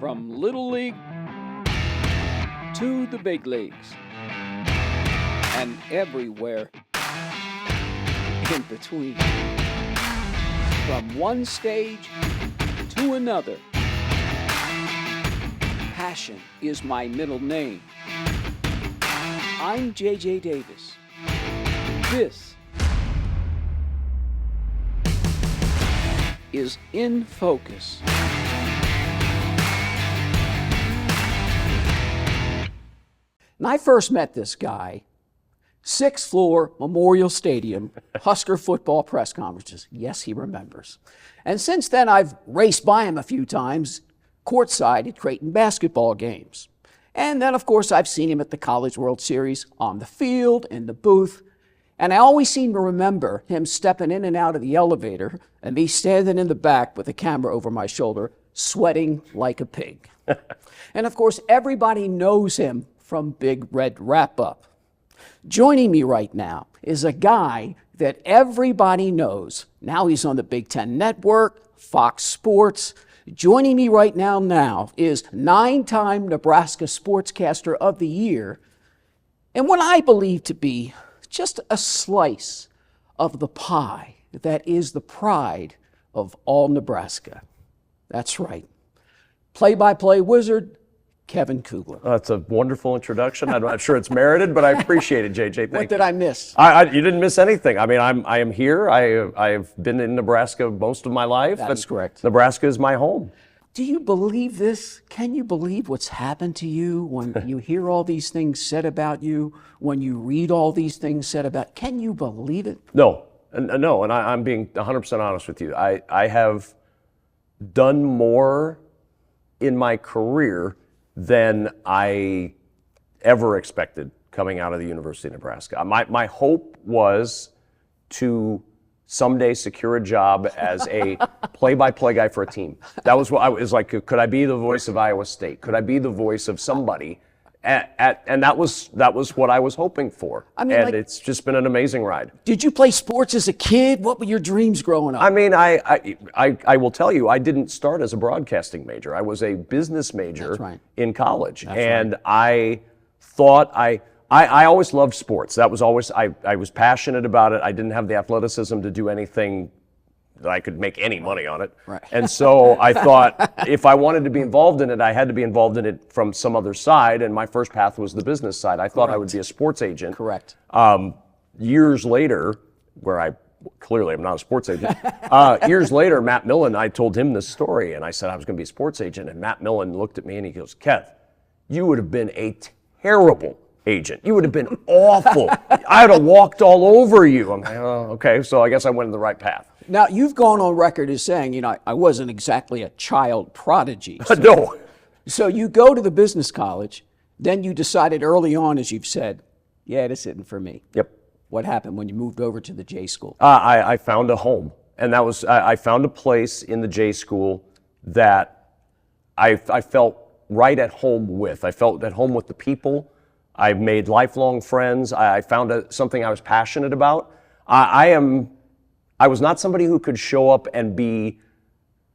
From Little League to the big leagues and everywhere in between. From one stage to another. Passion is my middle name. I'm JJ Davis. This is In Focus. And I first met this guy, 6th floor Memorial Stadium, Husker football press conferences. Yes, he remembers. And since then, I've raced by him a few times, courtside at Creighton basketball games. And then, of course, I've seen him at the College World Series, on the field, in the booth. And I always seem to remember him stepping in and out of the elevator and me standing in the back with a camera over my shoulder, sweating like a pig. And of course, everybody knows him from Big Red Wrap-Up. Joining me right now is a guy that everybody knows. Now he's on the Big Ten Network, Fox Sports. Joining me right now is 9-time Nebraska Sportscaster of the Year, and what I believe to be just a slice of the pie that is the pride of all Nebraska. That's right. Play-by-play wizard, Kevin Kugler. That's a wonderful introduction. I'm not sure it's merited, but I appreciate it, JJ. Thank you. What did I miss? You didn't miss anything. I mean, I am here. I have been in Nebraska most of my life. That's correct. Nebraska is my home. Do you believe this? Can you believe what's happened to you when you hear all these things said about you, when you read all these things said about, can you believe it? No, and I'm being 100% honest with you. I have done more in my career than I ever expected coming out of the University of Nebraska. My hope was to someday secure a job as a play-by-play guy for a team. That was what I was like. Could I be the voice of Iowa State? Could I be the voice of somebody? And that was what I was hoping for. I mean, it's just been an amazing ride. Did you play sports as a kid? What were your dreams growing up? I mean, I will tell you, I didn't start as a broadcasting major. I was a business major in college. I thought I always loved sports. That was always, I was passionate about it. I didn't have the athleticism to do anything that I could make any money on it. Right. And so I thought if I wanted to be involved in it, I had to be involved in it from some other side, and my first path was the business side. I thought I would be a sports agent. Correct. Years later, where I clearly am not a sports agent, years later, Matt Millen, I told him this story, and I said I was going to be a sports agent, and Matt Millen looked at me and he goes, Kev, you would have been a terrible agent. You would have been awful. I would have walked all over you. I'm like, oh, okay, so I guess I went in the right path. Now, you've gone on record as saying, I wasn't exactly a child prodigy. No. So you go to the business college, then you decided early on, as you've said, yeah, this isn't for me. Yep. What happened when you moved over to the J School? I found a home, and that was, I found a place in the J School that I felt right at home with. I felt at home with the people. I made lifelong friends. I found something I was passionate about. I was not somebody who could show up and be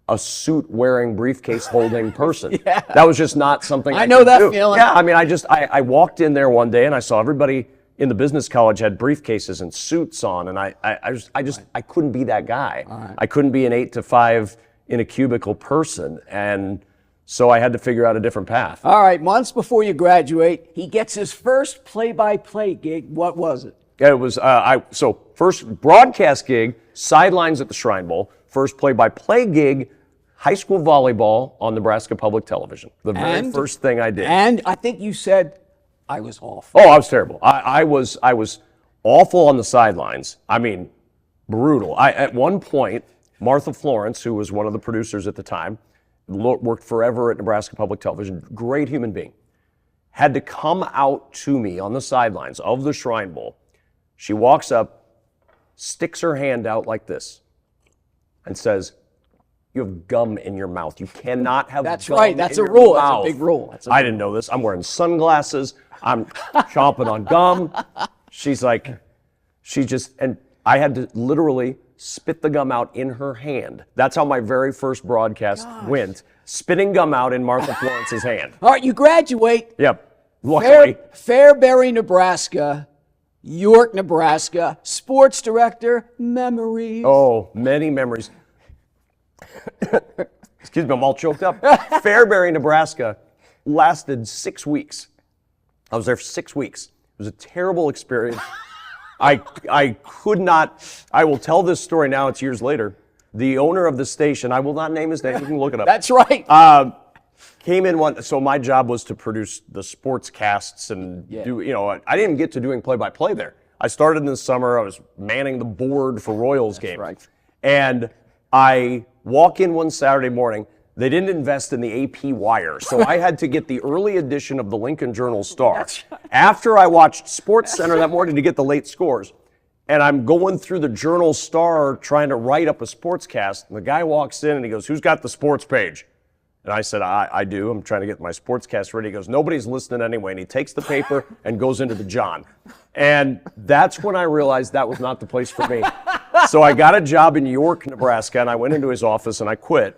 a suit-wearing, briefcase-holding person. Yeah. That was just not something I know could that do. feeling. Yeah, I mean, I walked in there one day and I saw everybody in the business college had briefcases and suits on, and I couldn't be that guy. Right. I couldn't be an 8 to 5 in a cubicle person, and so I had to figure out a different path. All right, months before you graduate, he gets his first play-by-play gig. What was it? It was, so first broadcast gig, sidelines at the Shrine Bowl. First play-by-play gig, high school volleyball on Nebraska Public Television. The very first thing I did. And I think you said I was awful. Oh, I was terrible. I was awful on the sidelines. I mean, brutal. At one point, Martha Florence, who was one of the producers at the time, worked forever at Nebraska Public Television, great human being, had to come out to me on the sidelines of the Shrine Bowl. She walks up, sticks her hand out like this, and says, you have gum in your mouth. You cannot have That's gum right. That's in a your rule. mouth. That's a big rule. I didn't know this. I'm wearing sunglasses. I'm chomping on gum. She's like, and I had to literally spit the gum out in her hand. That's how my very first broadcast went, spitting gum out in Martha Florence's hand. All right, you graduate. Yep, luckily. Fairbury, Nebraska, York, Nebraska, sports director, memories. Oh, many memories. Excuse me, I'm all choked up. Fairbury, Nebraska lasted 6 weeks. I was there for 6 weeks. It was a terrible experience. I could not, I will tell this story now, it's years later. The owner of the station, I will not name his name, you can look it up. That's right. Came in so my job was to produce the sports casts and do, I didn't get to doing play-by-play there. I started in the summer, I was manning the board for Royals games. right. And I walk in one Saturday morning, they didn't invest in the AP wire, so I had to get the early edition of the Lincoln Journal-Star. After I watched SportsCenter that morning to get the late scores, and I'm going through the Journal-Star trying to write up a sportscast, and the guy walks in and he goes, "Who's got the sports page?" And I said, I do. I'm trying to get my sportscast ready. He goes, "Nobody's listening anyway." And he takes the paper and goes into the John. And that's when I realized that was not the place for me. So I got a job in York, Nebraska, and I went into his office and I quit.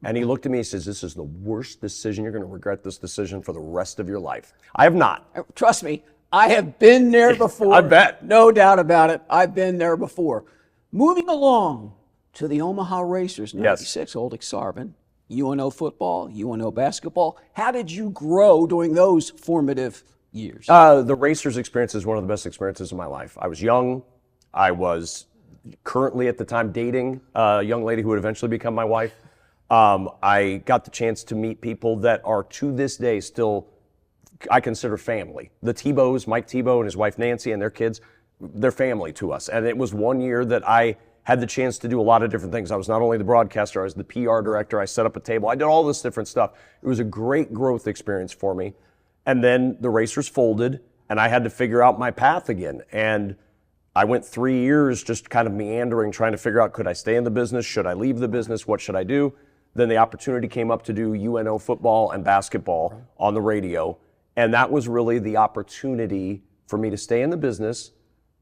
And he looked at me and says, "This is the worst decision. You're going to regret this decision for the rest of your life." I have not. Trust me, I have been there before. I bet. No doubt about it. I've been there before. Moving along to the Omaha Racers, 96, Old Exarban, UNO football, UNO basketball. How did you grow during those formative years? The Racers experience is one of the best experiences of my life. I was young. I was currently at the time dating a young lady who would eventually become my wife. I got the chance to meet people that are to this day still, I consider family. The Tebows, Mike Tebow and his wife Nancy and their kids, they're family to us. And it was one year that I had the chance to do a lot of different things. I was not only the broadcaster, I was the PR director, I set up a table, I did all this different stuff. It was a great growth experience for me. And then the Racers folded and I had to figure out my path again. And I went 3 years just kind of meandering, trying to figure out, could I stay in the business? Should I leave the business? What should I do? Then the opportunity came up to do UNO football and basketball on the radio. And that was really the opportunity for me to stay in the business,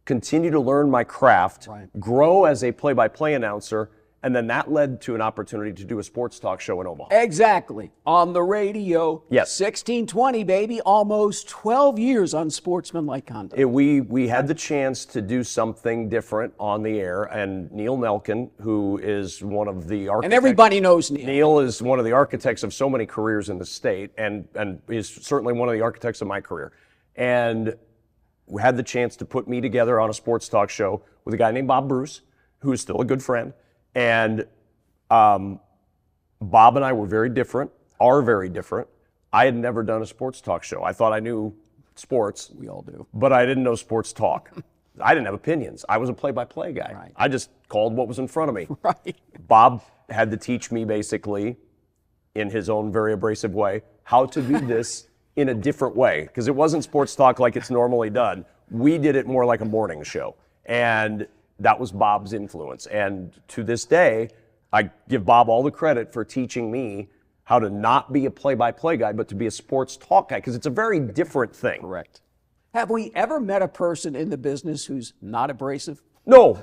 continue to learn my craft, grow as a play-by-play announcer, and then that led to an opportunity to do a sports talk show in Omaha. Exactly. On the radio. Yes. 1620, baby. Almost 12 years on sportsmanlike conduct. We had the chance to do something different on the air, and Neil Nelkin, who is one of the architects. And everybody knows Neil. Neil is one of the architects of so many careers in the state, and is certainly one of the architects of my career. And we had the chance to put me together on a sports talk show with a guy named Bob Bruce, who is still a good friend. And Bob and I were very different, are very different. I had never done a sports talk show. I thought I knew sports. We all do. But I didn't know sports talk. I didn't have opinions. I was a play-by-play guy. Right. I just called what was in front of me. Right. Bob had to teach me basically, in his own very abrasive way, how to do this in a different way. Because it wasn't sports talk like it's normally done. We did it more like a morning show. And that was Bob's influence. And to this day, I give Bob all the credit for teaching me how to not be a play-by-play guy, but to be a sports talk guy, because it's a very different thing. Correct. Have we ever met a person in the business who's not abrasive? No.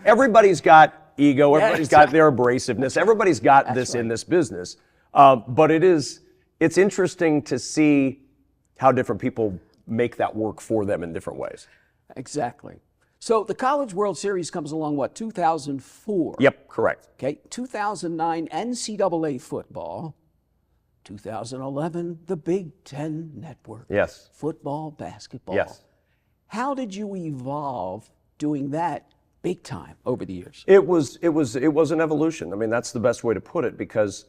Everybody's got ego. Everybody's got their abrasiveness. Everybody's got this in this business. But it's interesting to see how different people make that work for them in different ways. Exactly. So the College World Series comes along, 2004? Yep, correct. Okay, 2009 NCAA football, 2011 the Big Ten Network. Yes. Football, basketball. Yes. How did you evolve doing that big time over the years? It was an evolution. I mean, that's the best way to put it, because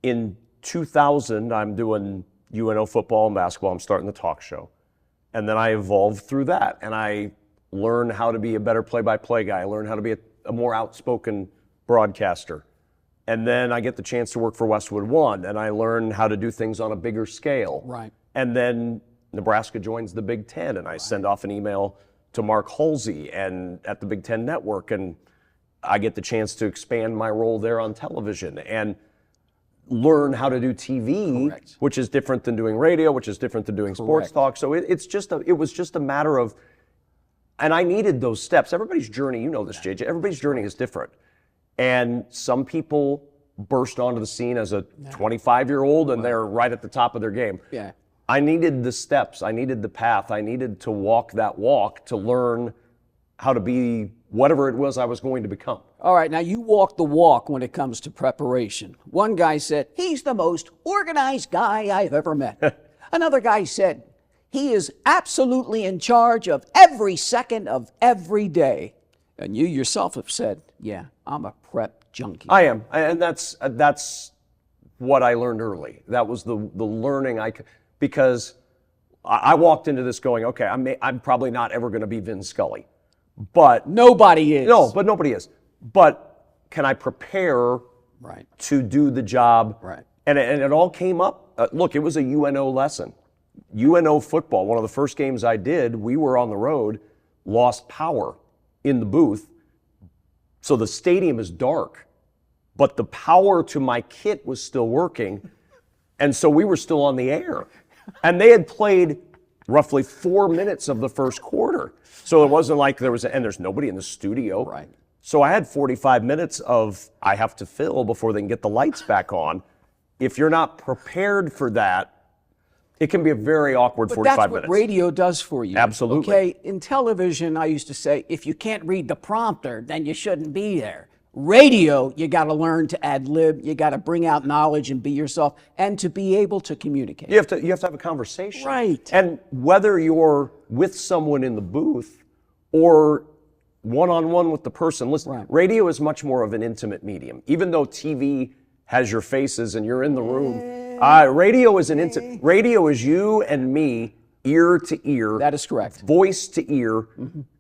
in 2000 I'm doing UNO football and basketball. I'm starting the talk show. And then I evolved through that, and I learn how to be a better play-by-play guy. I learn how to be a more outspoken broadcaster. And then I get the chance to work for Westwood One, and I learn how to do things on a bigger scale. Right. And then Nebraska joins the Big Ten, and I send off an email to Mark Halsey and at the Big Ten Network, and I get the chance to expand my role there on television and learn how to do TV, Correct. which is different than doing radio, which is different than doing sports talk. So it was just a matter of And I needed those steps. Everybody's journey, you know this, JJ, everybody's journey is different. And some people burst onto the scene as a 25-year-old and they're right at the top of their game. Yeah. I needed the steps. I needed the path. I needed to walk that walk to learn how to be whatever it was I was going to become. All right, now you walk the walk when it comes to preparation. One guy said, he's the most organized guy I've ever met. Another guy said, he is absolutely in charge of every second of every day. And you yourself have said, yeah, I'm a prep junkie. I am, and that's what I learned early. That was the learning because I walked into this going, okay, I'm probably not ever going to be Vin Scully, but Nobody is. no, but nobody is. But can I prepare Right. to do the job? Right. And it all came up. Look, it was a UNO lesson. UNO football, one of the first games I did, we were on the road, lost power in the booth. So the stadium is dark, but the power to my kit was still working. And so we were still on the air. And they had played roughly 4 minutes of the first quarter. So it wasn't like and there's nobody in the studio. Right. So I had 45 minutes of I have to fill before they can get the lights back on. If you're not prepared for that, it can be a very awkward But 45 that's minutes. what radio does for you. Absolutely. Okay, in television, I used to say, if you can't read the prompter, then you shouldn't be there. Radio, you got to learn to ad lib. You got to bring out knowledge and be yourself, and to be able to communicate. You have to have a conversation. Right. And whether you're with someone in the booth or one-on-one with the person, listen, Right. radio is much more of an intimate medium. Even though TV has your faces and you're in the room, radio is radio is you and me, ear to ear. That is correct. Voice to ear.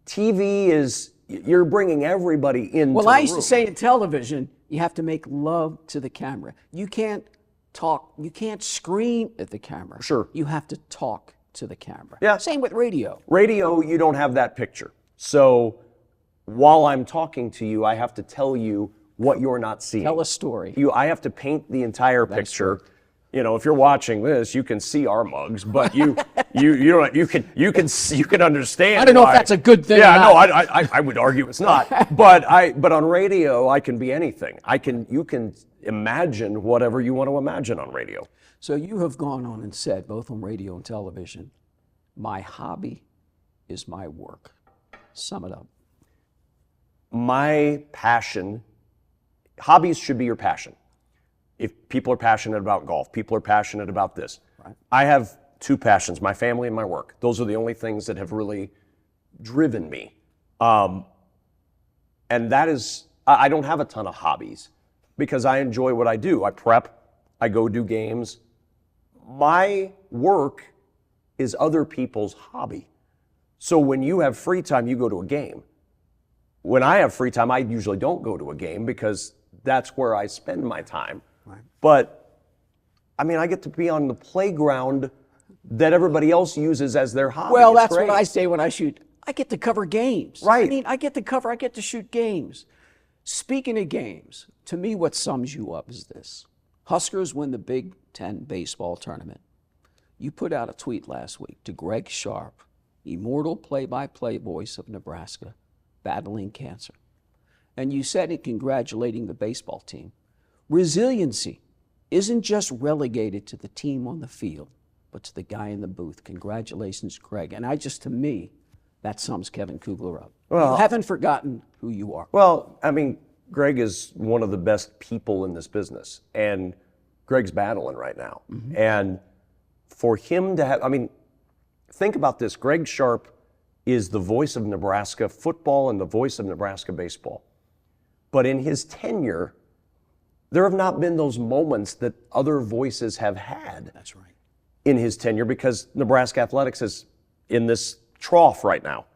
TV is, you're bringing everybody into Well, the I used room. to say in television, you have to make love to the camera. You can't talk, you can't scream at the camera. Sure. You have to talk to the camera. Yeah. Same with radio. Radio, you don't have that picture. So while I'm talking to you, I have to tell you what you're not seeing. Tell a story. I have to paint the entire picture. You know, if you're watching this, you can see our mugs, but you can understand. I don't know why. if that's a good thing. Yeah, or no, not. I would argue it's not. but on radio, I can be anything. You can imagine whatever you want to imagine on radio. So you have gone on and said, both on radio and television, my hobby is my work. Sum it up. My passion, hobbies should be your passion. If people are passionate about golf, people are passionate about this. Right. I have two passions, my family and my work. Those are the only things that have really driven me. And that is, I don't have a ton of hobbies because I enjoy what I do. I prep, I go do games. My work is other people's hobby. So when you have free time, you go to a game. When I have free time, I usually don't go to a game because that's where I spend my time. Right. But, I mean, I get to be on the playground that everybody else uses as their hobby. Well, It's that's great. what I say when I shoot. I get to cover games. Right. I mean, I get to shoot games. Speaking of games, to me, what sums you up is this. Huskers win the Big Ten baseball tournament. You put out a tweet last week to Greg Sharp, immortal play-by-play voice of Nebraska, battling cancer. And you said in congratulating the baseball team, resiliency isn't just relegated to the team on the field, but to the guy in the booth. Congratulations, Greg. And to me, that sums Kevin Kugler up. Well, you haven't forgotten who you are. Well, I mean, Greg is one of the best people in this business, and Greg's battling right now. Mm-hmm. And for him to have, I mean, think about this. Greg Sharp is the voice of Nebraska football and the voice of Nebraska baseball. But in his tenure, there have not been those moments that other voices have had. That's right. In his tenure, because Nebraska athletics is in this trough right now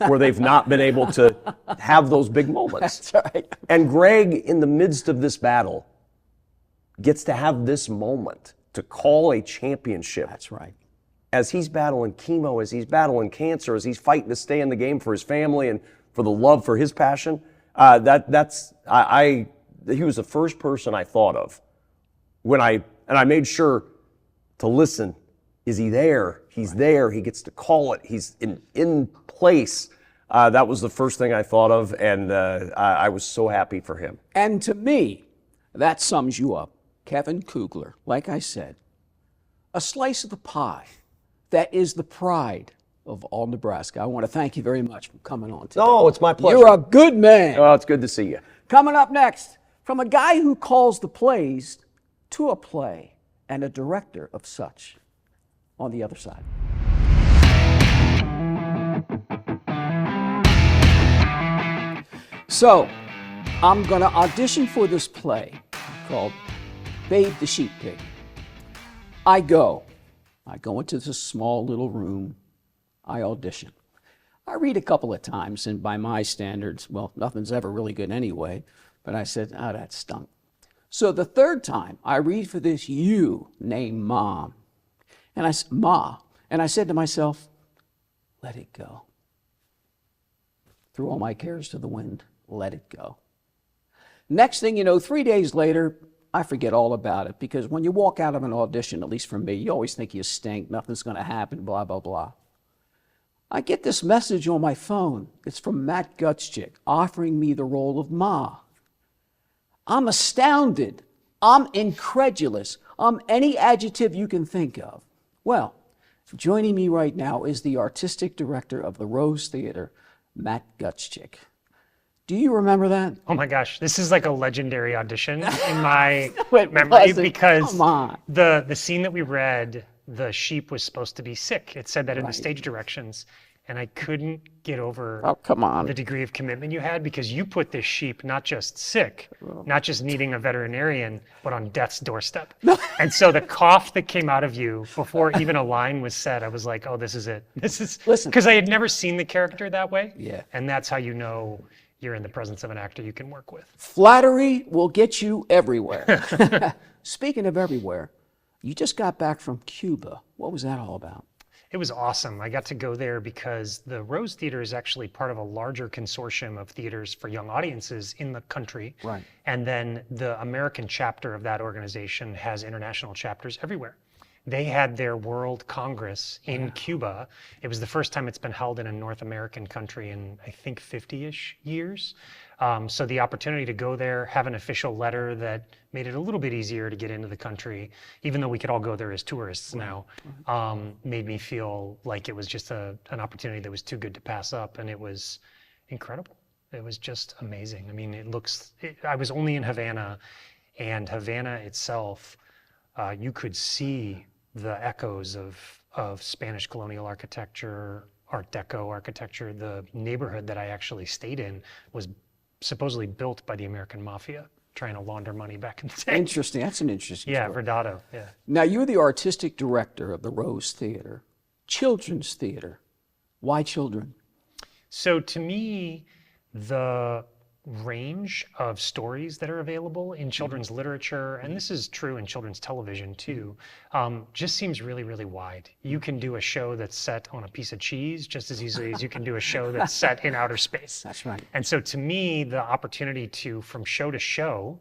where they've not been able to have those big moments. That's right. And Greg, in the midst of this battle, gets to have this moment to call a championship. That's right. As he's battling chemo, as he's battling cancer, as he's fighting to stay in the game for his family and for the love for his passion, he was the first person I thought of when I made sure to listen. Is he there? He's there. He gets to call it. He's in place. That was the first thing I thought of, and I was so happy for him. And to me, that sums you up. Kevin Kugler, like I said, a slice of the pie that is the pride of all Nebraska. I want to thank you very much for coming on today. No, it's my pleasure. You're a good man. Oh, it's good to see you. Coming up next, from a guy who calls the plays to a play and a director of such, on the other side. So, I'm going to audition for this play called Babe the Sheep Pig. I go into this small little room. I audition. I read a couple of times, and by my standards, well, nothing's ever really good anyway, but I said, that stunk. So the third time, I read for this you named Mom. And I said, Ma. And I said to myself, let it go. Threw all my cares to the wind. Let it go. Next thing you know, 3 days later, I forget all about it, because when you walk out of an audition, at least for me, you always think you stink, nothing's going to happen, blah, blah, blah. I get this message on my phone. It's from Matt Gutschik offering me the role of Ma. I'm astounded. I'm incredulous. I'm any adjective you can think of. Well, joining me right now is the artistic director of the Rose Theater, Matt Gutschik. Do you remember that? Oh my gosh, this is like a legendary audition in my Wait, memory, because come on. the scene that we read, the sheep was supposed to be sick. It said that in the Right. stage directions, and I couldn't get over Oh, come on. the degree of commitment you had, because you put this sheep not just sick, not just needing a veterinarian, but on death's doorstep. And so the cough that came out of you before even a line was said, I was like, oh, this is it. This is, Listen. because I had never seen the character that way. Yeah. And that's how you know you're in the presence of an actor you can work with. Flattery will get you everywhere. Speaking of everywhere, you just got back from Cuba. What was that all about? It was awesome. I got to go there because the Rose Theater is actually part of a larger consortium of theaters for young audiences in the country. Right. And then the American chapter of that organization has international chapters everywhere. They had their World Congress in Cuba. It was the first time it's been held in a North American country in, I think, 50-ish years. So the opportunity to go there, have an official letter that made it a little bit easier to get into the country, even though we could all go there as tourists now, made me feel like it was just an opportunity that was too good to pass up, and it was incredible. It was just amazing. I mean, I was only in Havana, and Havana itself, you could see the echoes of Spanish colonial architecture, Art Deco architecture. The neighborhood that I actually stayed in was supposedly built by the American mafia trying to launder money back in the day. Interesting. That's an interesting Yeah, story. Verdado, yeah. Now, you're the artistic director of the Rose Theater, children's theater. Why children? So to me, the range of stories that are available in children's literature, and this is true in children's television too, just seems really, really wide. You can do a show that's set on a piece of cheese just as easily as you can do a show that's set in outer space. That's right. And so to me, the opportunity to, from show to show,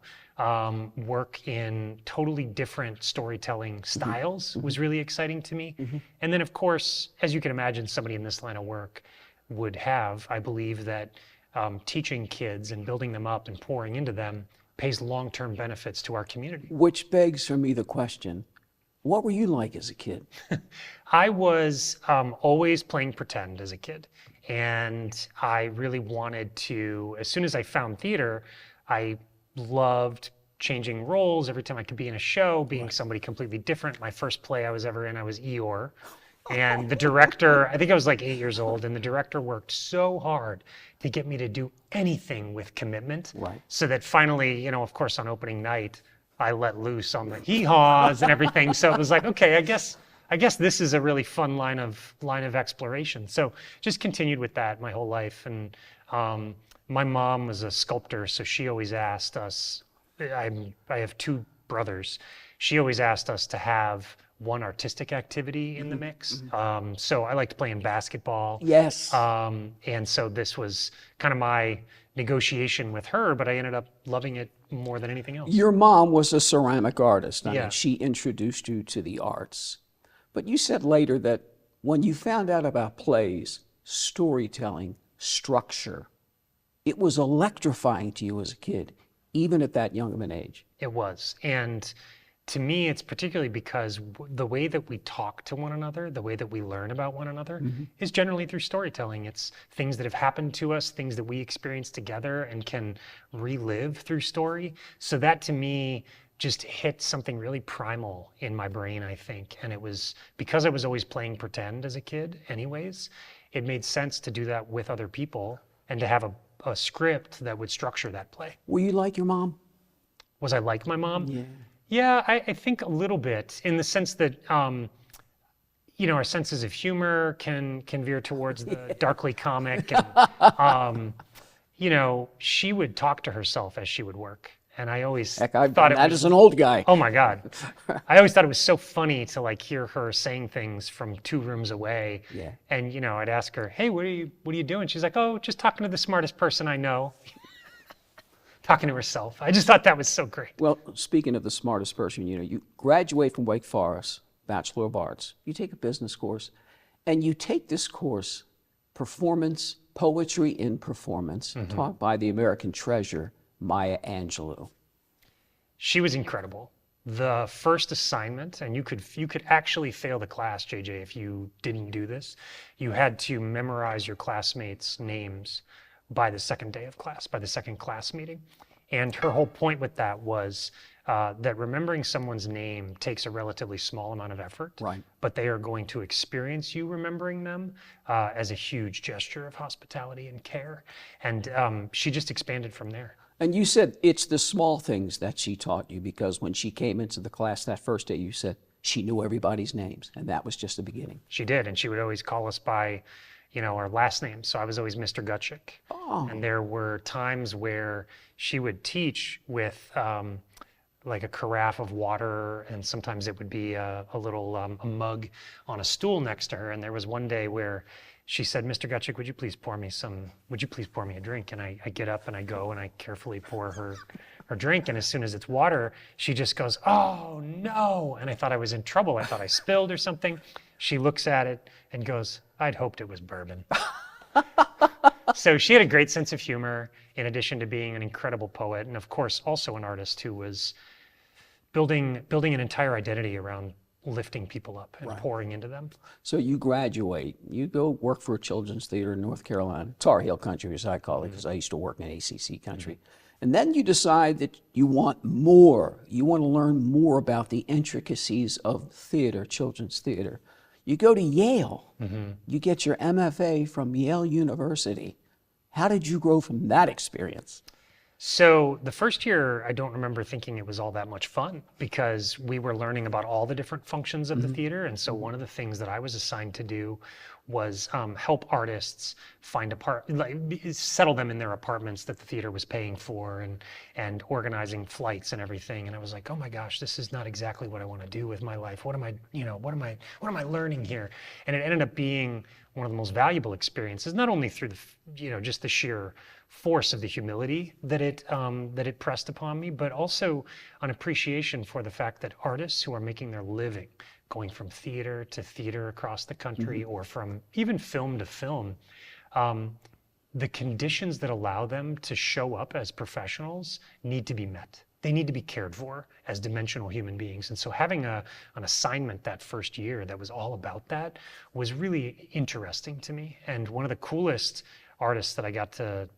work in totally different storytelling styles was really exciting to me. And then of course, as you can imagine, somebody in this line of work would have, I believe that teaching kids and building them up and pouring into them pays long-term benefits to our community. Which begs for me the question, what were you like as a kid? I was always playing pretend as a kid. And I really wanted to, as soon as I found theater, I loved changing roles every time I could be in a show, being somebody completely different. My first play I was ever in, I was Eeyore. And the director, I think I was like 8 years old, and the director worked so hard to get me to do anything with commitment. Right. So that finally, you know, of course, on opening night, I let loose on the hee-haws and everything. So it was like, okay, I guess this is a really fun line of exploration. So just continued with that my whole life. And my mom was a sculptor, so she always asked us, I have two brothers, she always asked us to have one artistic activity in the mix. So I liked playing basketball. Yes. And so this was kind of my negotiation with her, but I ended up loving it more than anything else. Your mom was a ceramic artist. I Yeah. mean, she introduced you to the arts. But you said later that when you found out about plays, storytelling structure. It was electrifying to you as a kid, even at that young of an age. It was. And to me, it's particularly because the way that we talk to one another, the way that we learn about one another, is generally through storytelling. It's things that have happened to us, things that we experience together and can relive through story. So that to me just hit something really primal in my brain, I think. And it was because I was always playing pretend as a kid anyways, it made sense to do that with other people and to have a script that would structure that play. Were you like your mom? Was I like my mom? Yeah. Yeah, I think a little bit in the sense that, our senses of humor can veer towards the darkly comic. And, she would talk to herself as she would work. And I always Heck, I've thought done it that was, as an old guy. oh my God. I always thought it was so funny to hear her saying things from 2 rooms away. Yeah. And, I'd ask her, hey, what are you doing? She's like, oh, just talking to the smartest person I know. Talking to herself. I just thought that was so great. Well, speaking of the smartest person, you graduate from Wake Forest, Bachelor of Arts. You take a business course, and you take this course, Performance, Poetry in Performance, taught by the American treasure, Maya Angelou. She was incredible. The first assignment, and you could actually fail the class, JJ, if you didn't do this. You had to memorize your classmates' names by the second day of class, by the second class meeting. And her whole point with that was that remembering someone's name takes a relatively small amount of effort, Right. but they are going to experience you remembering them as a huge gesture of hospitality and care. And she just expanded from there. And you said it's the small things that she taught you, because when she came into the class that first day, you said she knew everybody's names, and that was just the beginning. She did, and she would always call us by our last name. So I was always Mr. Gutchick. Oh. And there were times where she would teach with a carafe of water, and sometimes it would be a little a mug on a stool next to her. And there was one day where she said, Mr. Gutchick, would you please pour me a drink? And I get up and I go and I carefully pour her drink. And as soon as it's water, she just goes, oh no. And I thought I was in trouble. I thought I spilled or something. She looks at it and goes, I'd hoped it was bourbon. So she had a great sense of humor, in addition to being an incredible poet, and of course also an artist who was building an entire identity around lifting people up and pouring into them. So you graduate, you go work for a children's theater in North Carolina, Tar Heel country as I call it, because I used to work in ACC country. And then you decide that you want more. You want to learn more about the intricacies of theater, children's theater. You go to Yale. You get your MFA from Yale University. How did you grow from that experience? So the first year, I don't remember thinking it was all that much fun, because we were learning about all the different functions of the theater. And so one of the things that I was assigned to do was help artists find settle them in their apartments that the theater was paying for, and organizing flights and everything. And I was like, oh my gosh, this is not exactly what I want to do with my life. What am I learning here? And it ended up being one of the most valuable experiences, not only through just the sheer force of the humility that it pressed upon me, but also an appreciation for the fact that artists who are making their living going from theater to theater across the country, or from even film to film, the conditions that allow them to show up as professionals need to be met. They need to be cared for as dimensional human beings. And so having an assignment that first year that was all about that was really interesting to me. And one of the coolest artists that I got to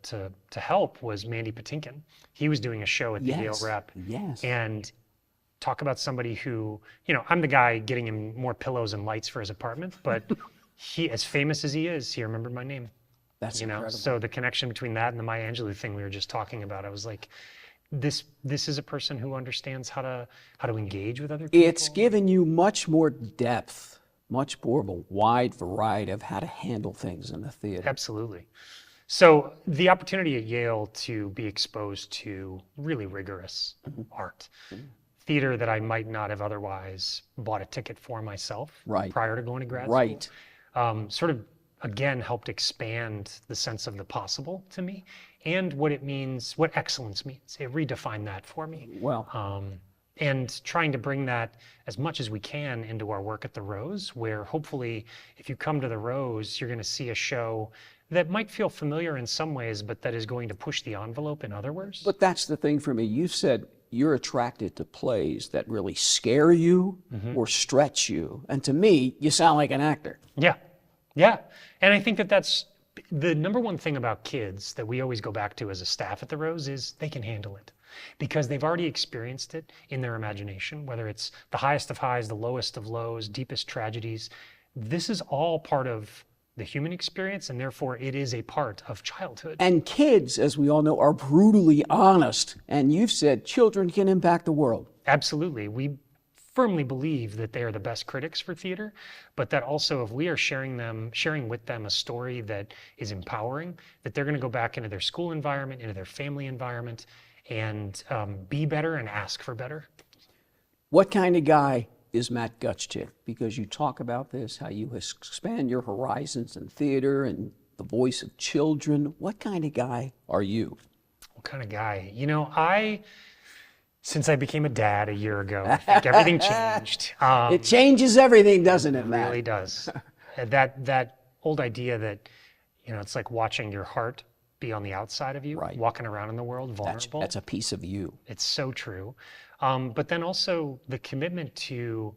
help was Mandy Patinkin. He was doing a show at the Yale Rep. Yes. And talk about somebody who, I'm the guy getting him more pillows and lights for his apartment, but he, as famous as he is, he remembered my name. That's incredible. So the connection between that and the Maya Angelou thing we were just talking about, I was like, this is a person who understands how to engage with other people. It's given you much more depth, much more of a wide variety of how to handle things in the theater. Absolutely. So the opportunity at Yale to be exposed to really rigorous art, theater that I might not have otherwise bought a ticket for myself prior to going to grad school, sort of again helped expand the sense of the possible to me, and what it means, what excellence means. It redefined that for me. Well, and trying to bring that as much as we can into our work at the Rose, where hopefully if you come to the Rose, you're going to see a show that might feel familiar in some ways, but that is going to push the envelope in other ways. But that's the thing for me. You've said you're attracted to plays that really scare you or stretch you. And to me, you sound like an actor. Yeah, yeah. And I think that that's the number one thing about kids that we always go back to as a staff at the Rose is they can handle it because they've already experienced it in their imagination, whether it's the highest of highs, the lowest of lows, deepest tragedies. This is all part of the human experience, and therefore it is a part of childhood. And kids, as we all know, are brutally honest. And you've said children can impact the world. Absolutely. We firmly believe that they are the best critics for theater, but that also if we are sharing with them a story that is empowering, that they're going to go back into their school environment, into their family environment, and be better and ask for better. What kind of guy is Matt Gutschik? Because you talk about this, how you expand your horizons in theater and the voice of children. What kind of guy are you? What kind of guy? You know, since I became a dad a year ago, I think everything changed. It changes everything, doesn't it, It Matt? really does. That old idea that, you know, it's like watching your heart be on the outside of you, Right. walking around in the world vulnerable. That's a piece of you. It's so true. But then also the commitment to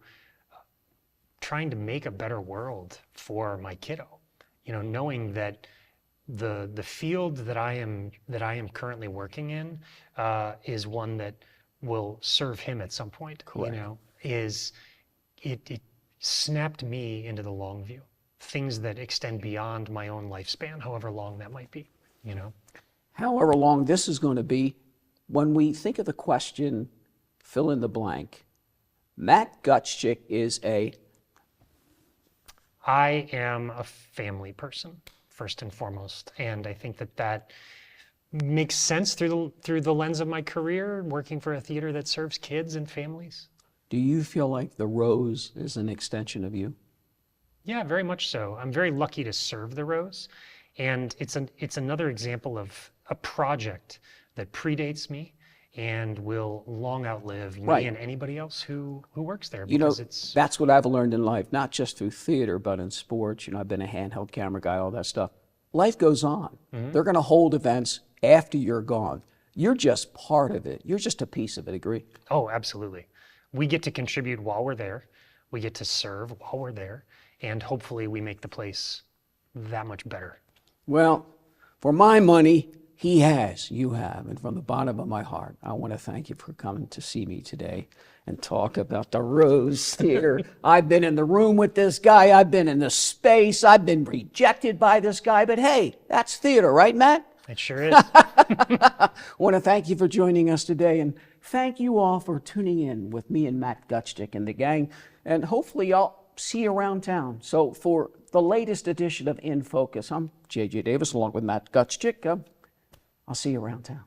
trying to make a better world for my kiddo. You know, knowing that the field that I am currently working in is one that will serve him at some point. Correct. You know, it snapped me into the long view. Things that extend beyond my own lifespan, however long that might be. You know. However long this is going to be, when we think of the question, fill in the blank, Matt Gutschik is I am a family person, first and foremost, and I think that makes sense through the lens of my career, working for a theater that serves kids and families. Do you feel like the Rose is an extension of you? Yeah, very much so. I'm very lucky to serve the Rose, and it's another example of a project that predates me and will long outlive me Right. and anybody else who works there. You know, Because that's what I've learned in life, not just through theater, but in sports. You know, I've been a handheld camera guy, all that stuff. Life goes on. They're going to hold events after you're gone. You're just part of it. You're just a piece of it, agree? Oh, absolutely. We get to contribute while we're there. We get to serve while we're there. And hopefully we make the place that much better. Well, for my money, he has, you have. And from the bottom of my heart, I want to thank you for coming to see me today and talk about the Rose Theater. I've been in the room with this guy. I've been in the space. I've been rejected by this guy. But hey, that's theater, right, Matt? It sure is. I want to thank you for joining us today, and thank you all for tuning in with me and Matt Gutschik and the gang, and hopefully I'll see you around town. So for the latest edition of In Focus, I'm J.J. Davis along with Matt Gutschik. I'll see you around town.